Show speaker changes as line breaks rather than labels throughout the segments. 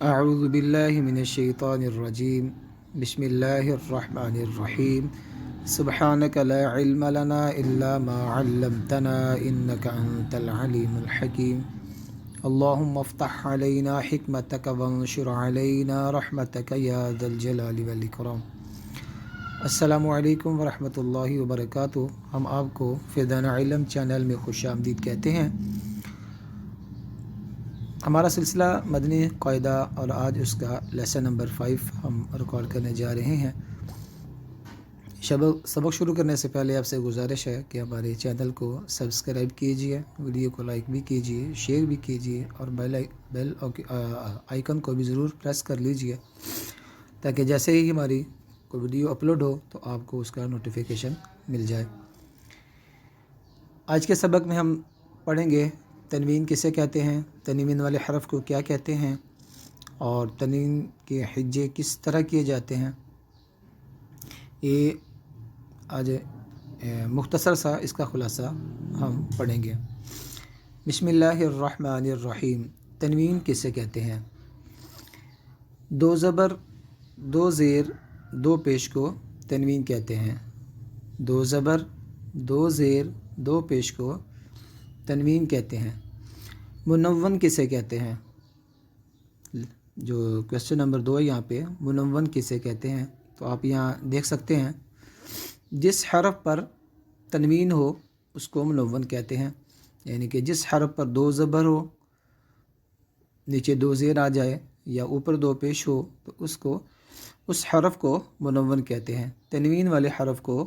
أعوذ بالله من الشيطان الرجيم بسم الله الرحمن الرحيم سبحانك لا علم لنا إلا ما علمتنا إنك أنت العليم الحكيم اللهم افتح علينا حكمتك وانشر علينا رحمتك يا ذا الجلال والإكرام۔ السلام علیکم ورحمۃ اللہ وبرکاتہ۔ ہم آپ کو فیضان علم چینل میں خوش آمدید کہتے ہیں۔ ہمارا سلسلہ مدنی قاعدہ اور آج اس کا لیسن نمبر 5 ہم ریکارڈ کرنے جا رہے ہیں۔ سبق شروع کرنے سے پہلے آپ سے گزارش ہے کہ ہمارے چینل کو سبسکرائب کیجئے، ویڈیو کو لائک بھی کیجئے، شیئر بھی کیجئے اور بیل آئیکن کو بھی ضرور پریس کر لیجئے تاکہ جیسے ہی ہماری کوئی ویڈیو اپلوڈ ہو تو آپ کو اس کا نوٹیفیکیشن مل جائے۔ آج کے سبق میں ہم پڑھیں گے تنوین کسے کہتے ہیں، تنوین والے حرف کو کیا کہتے ہیں اور تنوین کے حجے کس طرح کیے جاتے ہیں۔ یہ آج مختصر سا اس کا خلاصہ ہم پڑھیں گے۔ بسم اللہ الرحمن الرحیم۔ تنوین کسے کہتے ہیں؟ دو زبر، دو زیر، دو پیش کو تنوین کہتے ہیں۔ دو زبر، دو زیر، دو پیش کو تنوین کہتے ہیں۔ منون کسے کہتے ہیں؟ جو کویسچن نمبر 2 ہے یہاں پہ، منون کسے کہتے ہیں؟ تو آپ یہاں دیکھ سکتے ہیں جس حرف پر تنوین ہو اس کو منون کہتے ہیں، یعنی کہ جس حرف پر دو زبر ہو، نیچے دو زیر آ جائے یا اوپر دو پیش ہو تو اس حرف کو منون کہتے ہیں۔ تنوین والے حرف کو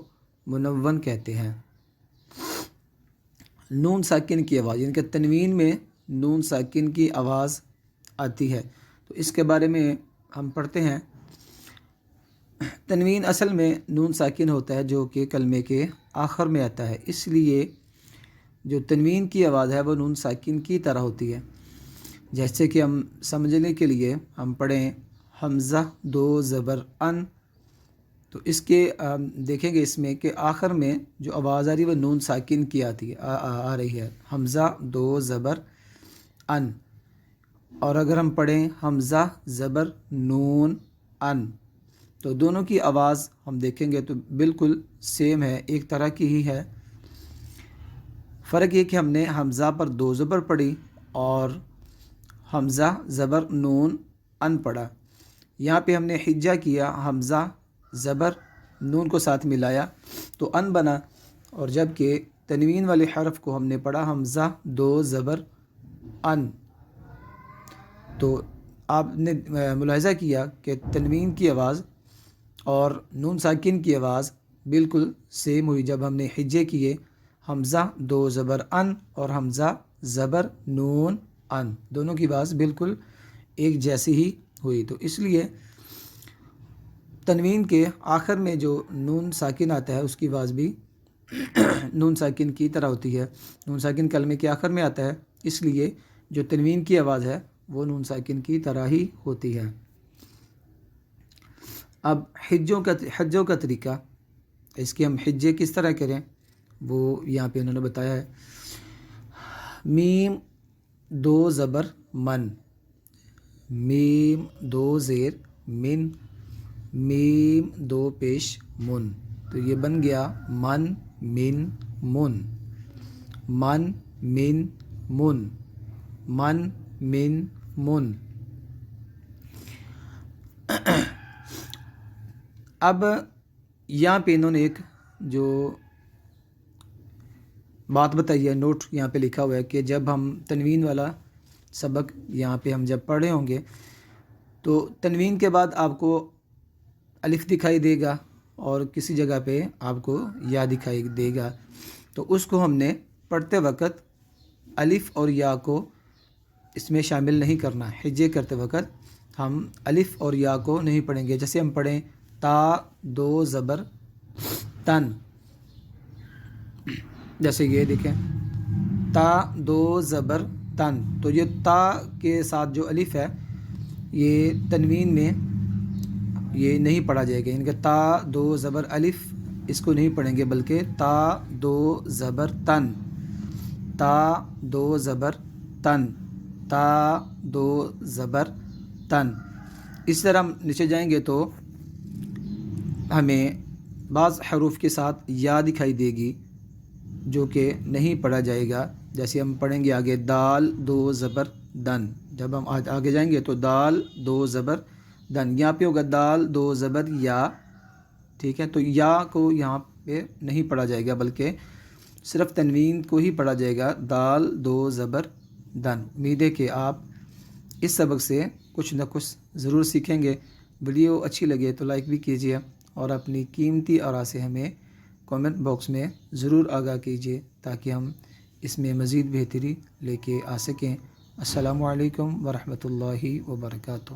منون کہتے ہیں۔ نون ساکن کی آواز، یعنی کہ تنوین میں نون ساکن کی آواز آتی ہے تو اس کے بارے میں ہم پڑھتے ہیں۔ تنوین اصل میں نون ساکن ہوتا ہے جو کہ کلمے کے آخر میں آتا ہے، اس لیے جو تنوین کی آواز ہے وہ نون ساکن کی طرح ہوتی ہے۔ جیسے کہ ہم سمجھنے کے لیے ہم پڑھیں حمزہ دو زبر ان، تو اس کے دیکھیں گے اس میں کہ آخر میں جو آواز آ رہی ہے وہ نون ساکن کی آتی ہے، آ رہی ہے، حمزہ دو زبر ان۔ اور اگر ہم پڑھیں حمزہ زبر نون ان تو دونوں کی آواز ہم دیکھیں گے تو بالکل سیم ہے، ایک طرح کی ہی ہے۔ فرق یہ کہ ہم نے حمزہ پر دو زبر پڑھی اور حمزہ زبر نون ان پڑھا۔ یہاں پہ ہم نے حجہ کیا، حمزہ زبر نون کو ساتھ ملایا تو ان بنا، اور جب کہ تنوین والے حرف کو ہم نے پڑھا حمزہ دو زبر ان، تو آپ نے ملاحظہ کیا کہ تنوین کی آواز اور نون ساکن کی آواز بالکل سیم ہوئی جب ہم نے حجے کیے، حمزہ دو زبر ان اور حمزہ زبر نون ان، دونوں کی آواز بالکل ایک جیسی ہی ہوئی۔ تو اس لیے تنوین کے آخر میں جو نون ساکن آتا ہے اس کی آواز بھی نون ساکن کی طرح ہوتی ہے۔ نون ساکن کلمے کے آخر میں آتا ہے، اس لیے جو تنوین کی آواز ہے وہ نون ساکن کی طرح ہی ہوتی ہے۔ اب حجوں کا طریقہ، اس کے ہم حجے کس طرح کریں وہ یہاں پہ انہوں نے بتایا ہے۔ میم دو زبر من، میم دو زیر من، میم دو پیش من، تو یہ بن گیا من من من، من من من، من من من۔ اب یہاں پہ انہوں نے ایک جو بات بتائی ہے، نوٹ یہاں پہ لکھا ہوا ہے کہ جب ہم تنوین والا سبق یہاں پہ ہم جب پڑھ رہے ہوں گے تو تنوین کے بعد آپ کو الف دکھائی دے گا اور کسی جگہ پہ آپ کو یا دکھائی دے گا، تو اس کو ہم نے پڑھتے وقت الف اور یا کو اس میں شامل نہیں کرنا۔ حجے کرتے وقت ہم الف اور یا کو نہیں پڑھیں گے۔ جیسے ہم پڑھیں تا دو زبر تن، جیسے یہ دیکھیں تا دو زبر تن، تو یہ تا کے ساتھ جو الف ہے یہ تنوین میں یہ نہیں پڑھا جائے گا، یعنی کہ تا دو زبر الف اس کو نہیں پڑھیں گے، بلکہ تا دو زبر تن، تا دو زبر تن، تا دو زبر تن. اس طرح ہم نیچے جائیں گے تو ہمیں بعض حروف کے ساتھ یا دکھائی دے گی جو کہ نہیں پڑھا جائے گا. جیسے ہم پڑھیں گے آگے دال دو زبر دن. جب ہم آگے جائیں گے تو دال دو زبر دن. یہاں پہ ہوگا دال دو زبر یا. ٹھیک ہے، تو یا کو یہاں پہ نہیں پڑھا جائے گا بلکہ صرف تنوین کو ہی پڑھا جائے گا، دال دو زبر دن. امید ہے کہ آپ اس سبق سے کچھ نہ کچھ ضرور سیکھیں گے. ویڈیو اچھی لگے تو لائک بھی کیجیے اور اپنی قیمتی آراء سے ہمیں کامنٹ باکس میں ضرور آگاہ کیجیے تاکہ ہم اس میں مزید بہتری لے کے آ سکیں. السلام علیکم ورحمۃ اللہ وبرکاتہ.